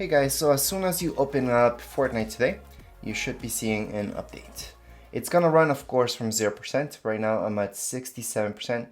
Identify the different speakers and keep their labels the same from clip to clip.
Speaker 1: Hey guys, so as soon as you open up Fortnite today, you should be seeing an update. It's gonna run, of course, from 0%. Right now I'm at 67%.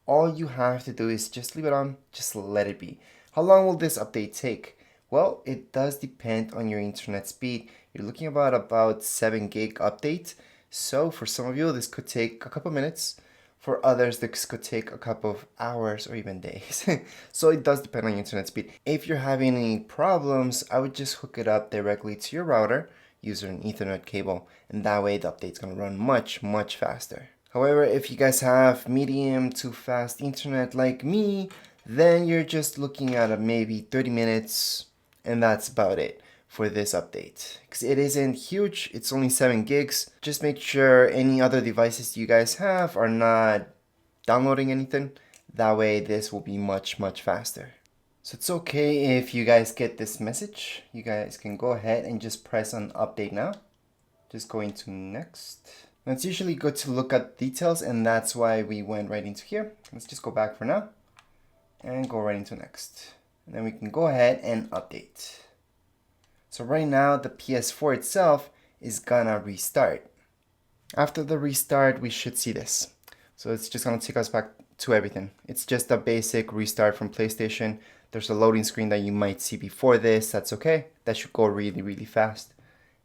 Speaker 1: All you have to do is just leave it on, just let it be. How long will this update take? Well, it does depend on your internet speed. You're looking about 7 gig update. So for some of you, this could take a couple minutes. For others, this could take a couple of hours or even days. So it does depend on your internet speed. If you're having any problems, I would just hook it up directly to your router using an Ethernet cable, and that way the update's gonna run much faster. However, if you guys have medium to fast internet like me, then you're just looking at maybe 30 minutes, and that's about it for this update, because it isn't huge. It's only 7 gigs. Just make sure any other devices you guys have are not downloading anything. That way this will be much faster. So it's okay if you guys get this message. You guys can go ahead and just press on update now. Just go into next. Now it's usually good to look at details, and that's why we went right into here. Let's just go back for now and go right into next. And then we can go ahead and update. So right now the PS4 itself is gonna restart. After the restart, we should see this. So it's just gonna take us back to everything. It's just a basic restart from PlayStation. There's a loading screen that you might see before this. That's okay. That should go really fast.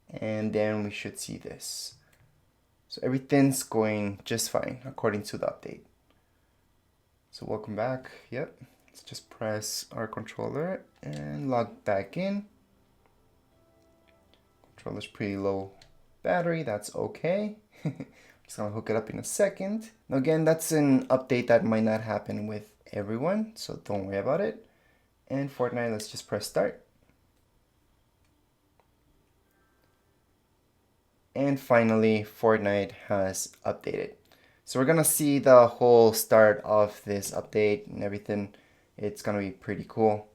Speaker 1: And then we should see this. So everything's going just fine according to the update. So welcome back. Yep. Let's just press our controller and log back in. Controller's pretty low battery. That's okay. Just gonna hook it up in a second. Now again, that's an update that might not happen with everyone, so don't worry about it. And Fortnite, let's just press start. And finally, Fortnite has updated. So we're gonna see the whole start of this update and everything. It's gonna be pretty cool.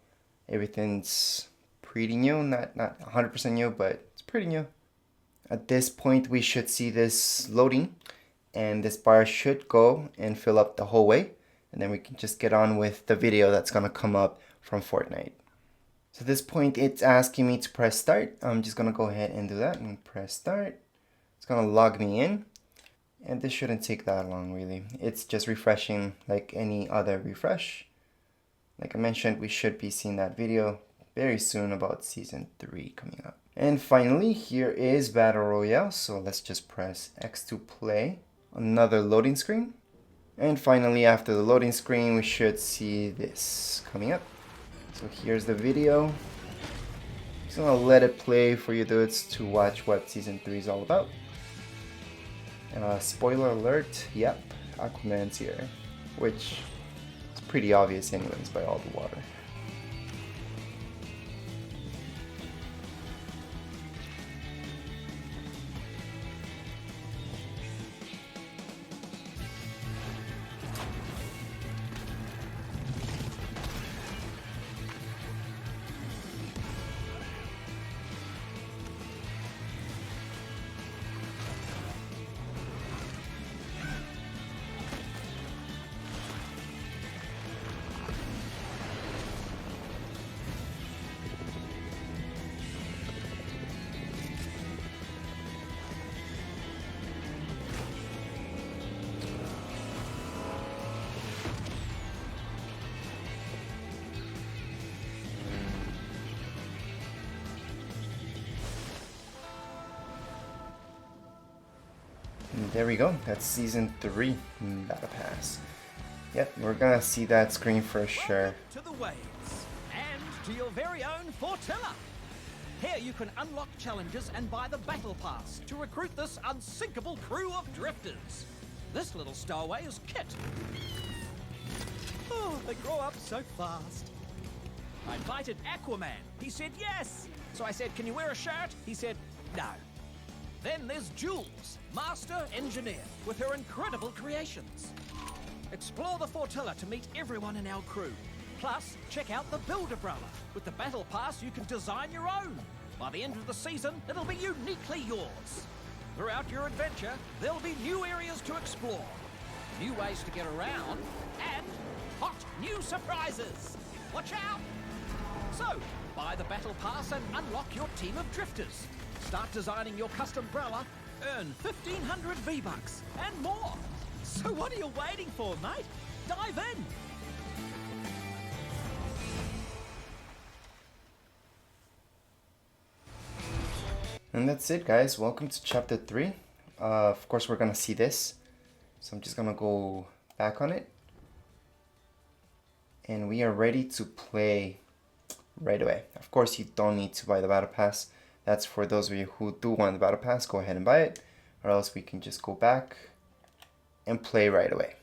Speaker 1: Everything's pretty new, not 100% new, but it's pretty new. At this point, we should see this loading, and this bar should go and fill up the whole way. And then we can just get on with the video that's gonna come up from Fortnite. So at this point, it's asking me to press start. I'm just gonna go ahead and do that and press start. It's gonna log me in, and this shouldn't take that long really. It's just refreshing like any other refresh. Like I mentioned, we should be seeing that video very soon about season 3 coming up. And finally, here is Battle Royale. So let's just press X to play. Another loading screen. And finally, after the loading screen, we should see this coming up. So here's the video. Just gonna let it play for you dudes to watch what season 3 is all about. And spoiler alert, yep, Aquaman's here, which is pretty obvious anyways by all the water. And there we go, that's season 3 Battle Pass. Yep, we're gonna see that screen for sure.
Speaker 2: To the waves and to your very own Fortilla. Here you can unlock challenges and buy the battle pass to recruit this unsinkable crew of drifters. This little stowaway is Kit. Oh, they grow up so fast. I invited Aquaman. He said yes. So I said, can you wear a shirt? He said no. Then there's Jules, master engineer, with her incredible creations. Explore the Fortilla to meet everyone in our crew. Plus, check out the Build Umbrella. With the Battle Pass, you can design your own. By the end of the season, it'll be uniquely yours. Throughout your adventure, there'll be new areas to explore, new ways to get around, and hot new surprises. Watch out! So, Buy the Battle Pass and unlock your team of drifters. Start designing your custom umbrella, earn 1,500 V-Bucks and more. So what are you waiting for, mate? Dive in!
Speaker 1: And that's it, guys. Welcome to chapter 3. Of course, we're gonna see this. So I'm just gonna go back on it. And we are ready to play right away. Of course, you don't need to buy the Battle Pass. That's for those of you who do want the Battle Pass. Go ahead and buy it. Or else we can just go back and play right away.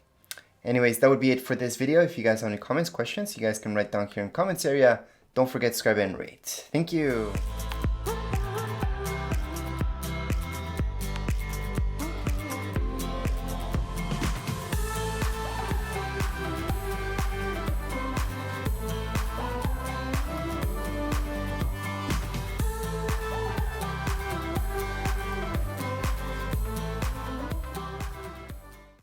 Speaker 1: Anyways, that would be it for this video. If you guys have any comments, questions, you guys can write down here in the comments area. Don't forget to subscribe and rate. Thank you.